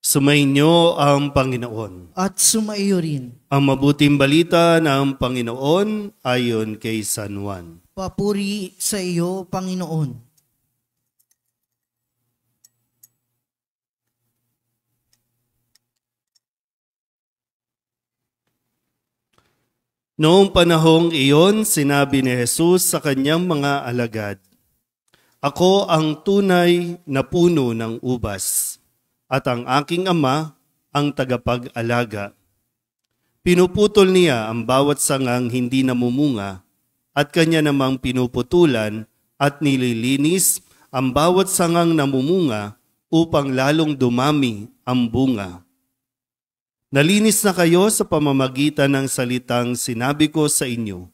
Sumainyo ang Panginoon. At sumaiyo rin. Ang mabuting balita ng Panginoon ayon kay San Juan. Papuri sa iyo, Panginoon. Noong panahong iyon, sinabi ni Jesus sa kanyang mga alagad, "Ako ang tunay na puno ng ubas, at ang aking Ama ang tagapag-alaga. Pinuputol niya ang bawat sangang hindi namumunga, at kanya namang pinuputulan at nililinis ang bawat sangang namumunga upang lalong dumami ang bunga. Nalinis na kayo sa pamamagitan ng salitang sinabi ko sa inyo.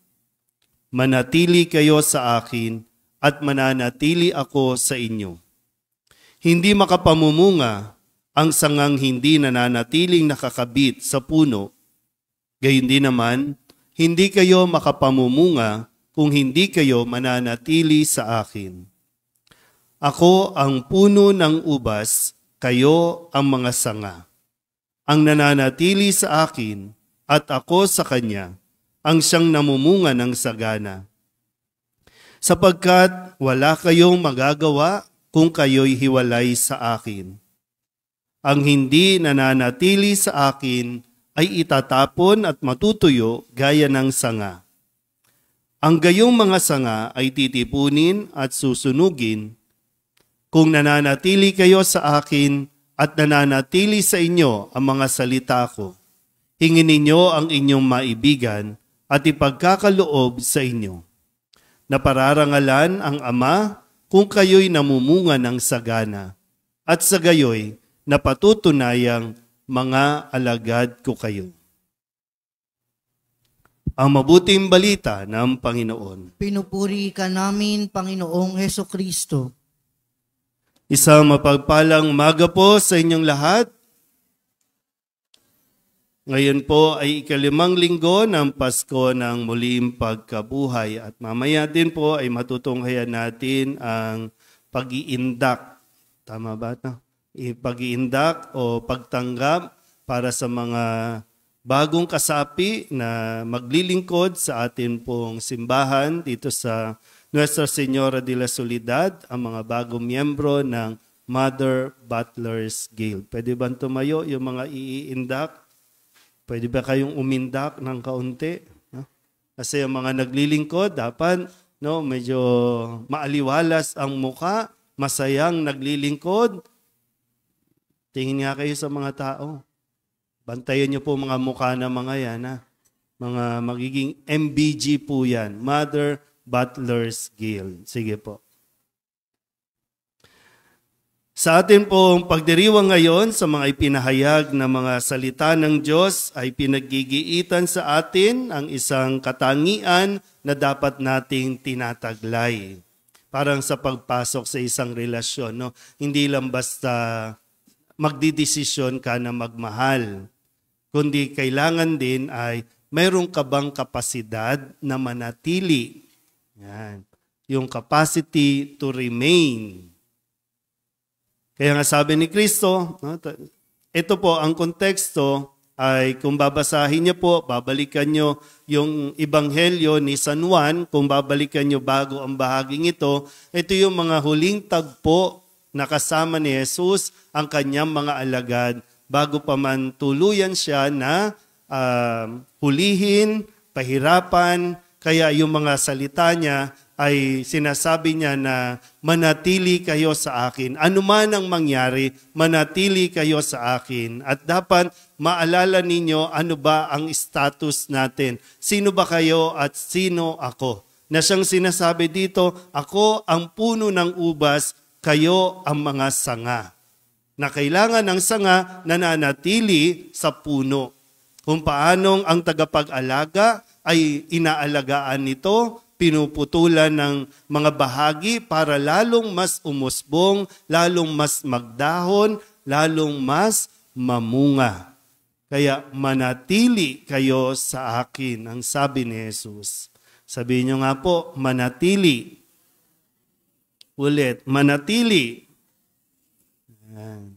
Manatili kayo sa akin at mananatili ako sa inyo. Hindi makapamumunga ang sangang hindi nananatiling nakakabit sa puno. Gayon din naman, hindi kayo makapamumunga kung hindi kayo mananatili sa akin. Ako ang puno ng ubas, kayo ang mga sanga. Ang nananatili sa akin at ako sa kanya, ang siyang namumunga ng sagana. Sapagkat wala kayong magagawa kung kayo'y hiwalay sa akin. Ang hindi nananatili sa akin ay itatapon at matutuyo gaya ng sanga. Ang gayong mga sanga ay titipunin at susunugin. Kung nananatili kayo sa akin at nananatili sa inyo ang mga salita ko, hingin ninyo ang inyong maibigan at ipagkakaloob sa inyo. Napararangalan ang Ama kung kayo'y namumunga ng sagana, at sa gayoy napatutunayang mga alagad ko kayo." Ang mabuting balita ng Panginoon. Pinupuri ka namin, Panginoong Hesukristo. Isang mapagpalang umaga po sa inyong lahat. Ngayon po ay ikalimang linggo ng Pasko ng muling pagkabuhay at mamaya din po ay matutunghayan natin ang pag-iindak. Tama ba ito? Pag-iindak o pagtanggap para sa mga bagong kasapi na maglilingkod sa atin pong simbahan dito sa Nuestra Señora de la Soledad, ang mga bagong miyembro ng Mother Butlers Guild. Pwede ba tumayo yung mga iindak? Pwede ba kayong umindak ng kaunti? Kasi ang mga naglilingkod, dapat medyo maaliwalas ang muka, masayang naglilingkod. Tingin nga kayo sa mga tao. Bantayan niyo po mga mukha ng mga yan. Mga magiging MBG po yan. Mother Butlers Guild. Sige po. Sa atin pong pagdiriwang ngayon sa mga ipinahayag na mga salita ng Diyos ay pinaggigiitan sa atin ang isang katangian na dapat nating tinataglay. Parang sa pagpasok sa isang relasyon, no? Hindi lang basta magdidesisyon ka na magmahal, kundi kailangan din ay mayroong ka bang kapasidad na manatili. Yan. Yung capacity to remain. Kaya nga sabi ni Kristo, ito po ang konteksto ay kung babasahin niyo po, babalikan niyo yung Ebanghelyo ni San Juan, kung babalikan niyo bago ang bahaging ito yung mga huling tagpo na kasama ni Jesus ang kanyang mga alagad bago pa man tuluyan siya na hulihin, pahirapan. Kaya yung mga salita niya ay sinasabi niya na manatili kayo sa akin. Ano man ang mangyari, manatili kayo sa akin. At dapat maalala ninyo ano ba ang status natin. Sino ba kayo at sino ako? Na siyang sinasabi dito, ako ang puno ng ubas, kayo ang mga sanga. Na kailangan ng sanga nananatili sa puno. Kung paanong ang tagapag-alaga ay inaalagaan nito, pinuputulan ng mga bahagi para lalong mas umusbong, lalong mas magdahon, lalong mas mamunga. Kaya manatili kayo sa akin, ang sabi ni Jesus. Sabihin niyo nga po, manatili. Ulit, manatili. Ayan.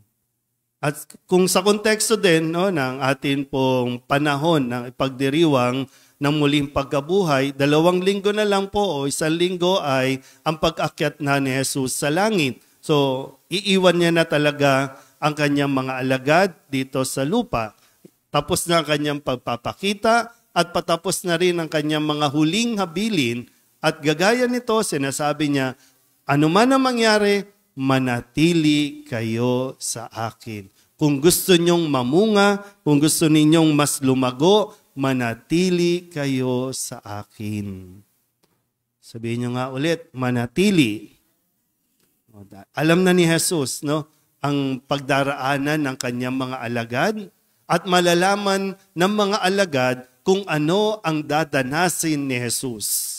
At kung sa konteksto din no, ng atin pong panahon ng ipagdiriwang ng muling pagkabuhay, 2 linggo na lang po o 1 linggo ay ang pag-akyat na ni Jesus sa langit. So, iiwan niya na talaga ang kanyang mga alagad dito sa lupa. Tapos na ang kanyang pagpapakita at patapos na rin ang kanyang mga huling habilin. At gagaya nito, sinasabi niya, ano man ang mangyari, manatili kayo sa akin. Kung gusto nyong mamunga, kung gusto ninyong mas lumago, manatili kayo sa akin. Sabihin nyo nga ulit, manatili. Alam na ni Jesus, no, ang pagdaraanan ng kanyang mga alagad at malalaman ng mga alagad kung ano ang dadanasin ni Jesus.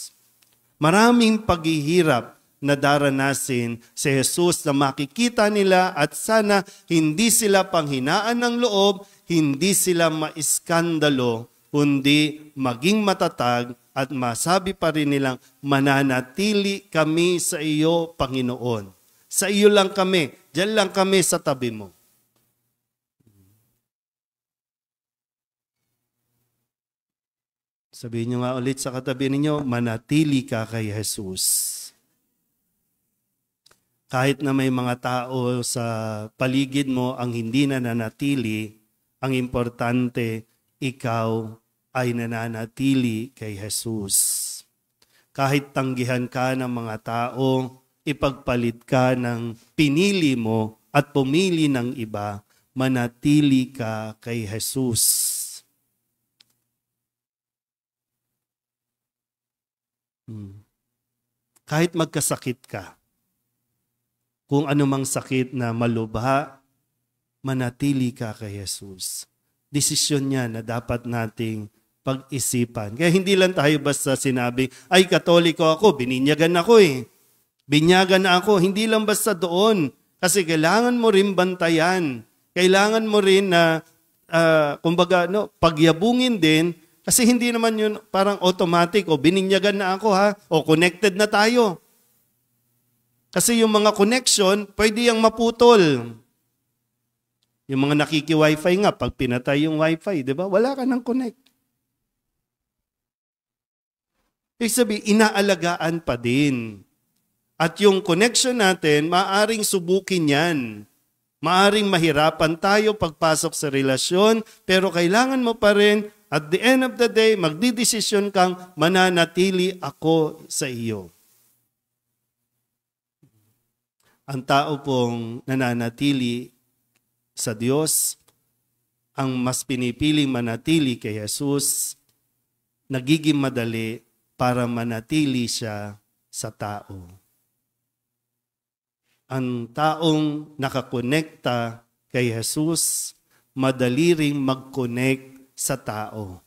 Maraming paghihirap na daranasin si Jesus na makikita nila at sana hindi sila panghinaan ng loob, hindi sila maiskandalo, kundi maging matatag at masabi pa rin nilang mananatili kami sa iyo, Panginoon. Sa iyo lang kami, diyan lang kami sa tabi mo. Sabihin nyo nga ulit sa katabi ninyo, manatili ka kay Jesus. Kahit na may mga tao sa paligid mo ang hindi na nanatili, ang importante, ikaw ay nananatili kay Jesus. Kahit tanggihan ka ng mga tao, ipagpalit ka ng pinili mo at pumili ng iba, manatili ka kay Jesus. Kahit magkasakit ka, kung anumang sakit na malubha, manatili ka kay Jesus. Desisyon niya na dapat nating pag-isipan. Kaya hindi lang tayo basta sinabi, ay Katoliko ako, bininyagan ako eh. Binyagan na ako, hindi lang basta doon. Kasi kailangan mo rin bantayan. Kailangan mo rin na, kumbaga, no, pagyabungin din. Kasi hindi naman yun parang automatic o bininyagan na ako ha o connected na tayo. Kasi yung mga connection, pwede yung maputol. Yung mga nakiki-wifi nga, pag pinatay yung wifi, di ba? Wala ka nang connect. Ibig sabihin, inaalagaan pa din. At yung connection natin, maaring subukin yan. Maaring mahirapan tayo pagpasok sa relasyon, pero kailangan mo pa rin at the end of the day, magdidesisyon kang mananatili ako sa iyo. Ang tao pong nananatili sa Diyos, ang mas pinipiling manatili kay Jesus, nagiging madali para manatili siya sa tao. Ang taong nakakonekta kay Jesus, madali ring mag-connect sa tao.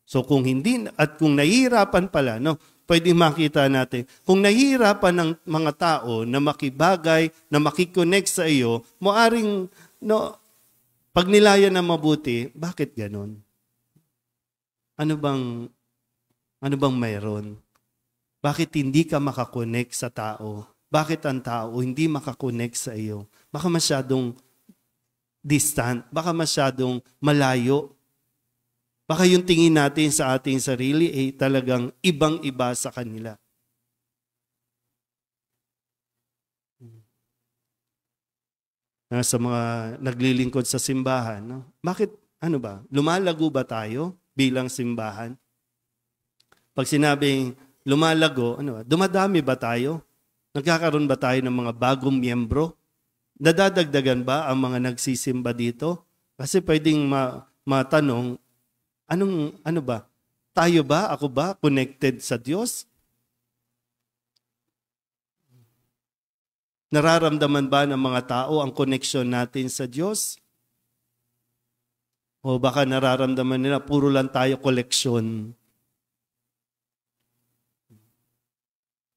So kung hindi, at kung nahihirapan pala, no, pwede makita natin, kung nahihirapan ng mga tao na makibagay, na makikonnect sa iyo, maaring, no, pag nilayan na mabuti, bakit ganon? Ano bang mayroon? Bakit hindi ka makakonect sa tao? Bakit ang tao hindi makakonect sa iyo? Baka masyadong distant, baka masyadong malayo. Baka yung tingin natin sa ating sarili ay talagang ibang-iba sa kanila. Sa mga naglilingkod sa simbahan, no? Bakit, lumalago ba tayo bilang simbahan? Pag sinabing lumalago, dumadami ba tayo? Nagkakaroon ba tayo ng mga bagong miyembro? Nadadagdagan ba ang mga nagsisimba dito? Kasi pwedeng matanong, ano ba? Tayo ba? Ako ba? Connected sa Diyos? Nararamdaman ba ng mga tao ang connection natin sa Diyos? O baka nararamdaman nila, puro lang tayo koleksyon.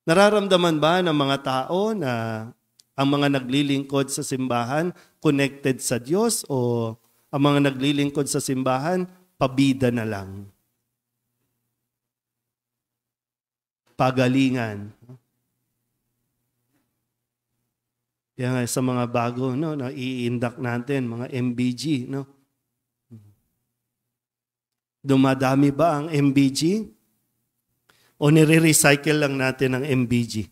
Nararamdaman ba ng mga tao na ang mga naglilingkod sa simbahan connected sa Diyos o ang mga naglilingkod sa simbahan pabida na lang? Pagalingan. Kaya nga sa mga bago, no, na i-induct natin, mga MBG, no? Dumadami ba ang MBG? O nire-recycle lang natin ang MBG?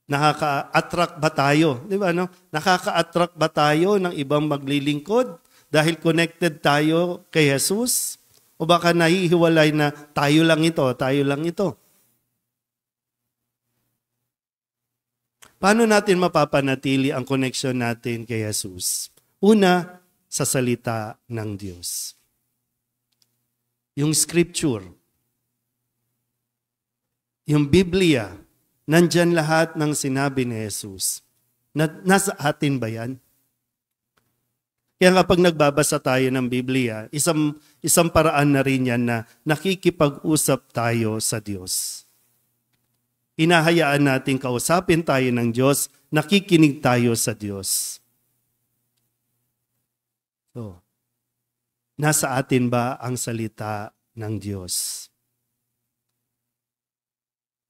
Nakaka-attract ba tayo? Di ba, no? Nakaka-attract ba tayo ng ibang maglilingkod dahil connected tayo kay Jesus? O baka nahihiwalay na tayo lang ito, tayo lang ito? Paano natin mapapanatili ang connection natin kay Jesus? Una, sa salita ng Diyos. Yung scripture, yung Biblia, nandyan lahat ng sinabi ni Jesus. Nasa atin ba yan? Kaya kapag nagbabasa tayo ng Biblia, isang paraan na rin yan na nakikipag-usap tayo sa Diyos. Hinahayaan natin kausapin tayo ng Diyos, nakikinig tayo sa Diyos. So, nasa atin ba ang salita ng Diyos?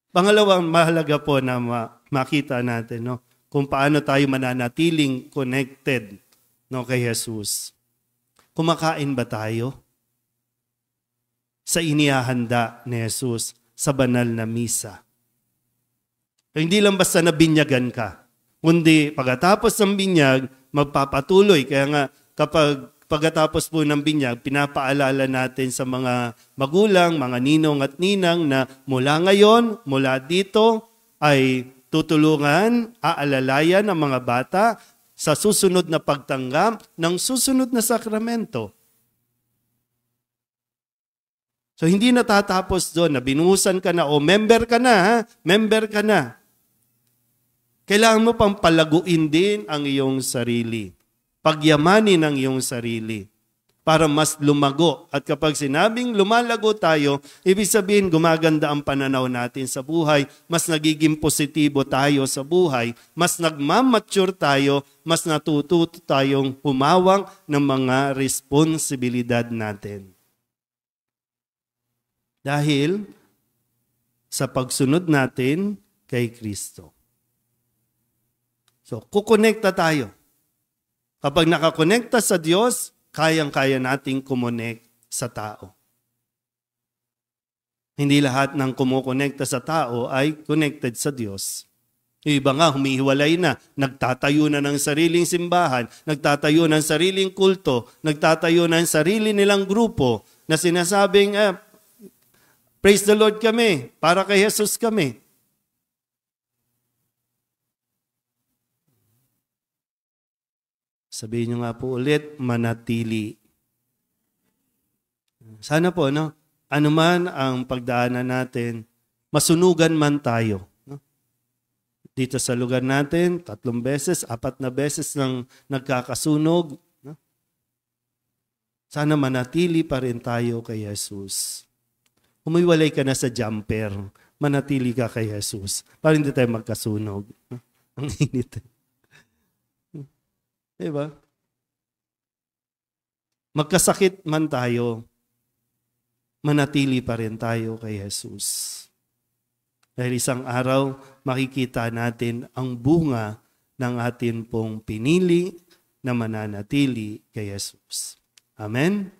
Pangalawang mahalaga po na makita natin, no, kung paano tayo mananatiling connected, no, kay Jesus. Kumakain ba tayo sa inihahanda ni Jesus sa banal na misa? So, hindi lang basta nabinyagan ka, kundi pagkatapos ng binyag, magpapatuloy. Kaya nga, kapag pagkatapos po ng binyag, pinapaalala natin sa mga magulang, mga ninong at ninang na mula ngayon, mula dito, ay tutulungan, aalalayan ang mga bata sa susunod na pagtanggap ng susunod na sakramento. So hindi natatapos doon na binuhusan ka na o member ka na, ha? Member ka na. Kailangan mo pang palaguin din ang iyong sarili. Pagyamanin ang iyong sarili para mas lumago. At kapag sinabing lumalago tayo, ibig sabihin gumaganda ang pananaw natin sa buhay, mas nagiging positibo tayo sa buhay, mas nagmamature tayo, mas natututo tayong humawak ng mga responsibilidad natin. Dahil sa pagsunod natin kay Kristo. So, kukonekta tayo. Kapag nakakonekta sa Diyos, kayang-kaya nating kumonect sa tao. Hindi lahat ng kumukonekta sa tao ay connected sa Diyos. Yung iba nga, humihiwalay na, nagtatayo na ng sariling simbahan, nagtatayo ng sariling kulto, nagtatayo ng sarili nilang grupo na sinasabing, praise the Lord kami, para kay Jesus kami. Sabihin nyo nga po ulit, manatili. Sana po, no? Ano man ang pagdaanan natin, masunugan man tayo. No? Dito sa lugar natin, 3 beses, 4 na beses nang nagkakasunog. No? Sana manatili pa rin tayo kay Jesus. Humiwalay ka na sa jumper, manatili ka kay Jesus para hindi tayo magkasunog. No? Ang init. Diba? Magkasakit man tayo, manatili pa rin tayo kay Jesus. Dahil isang araw, makikita natin ang bunga ng atin pong pinili na mananatili kay Jesus. Amen?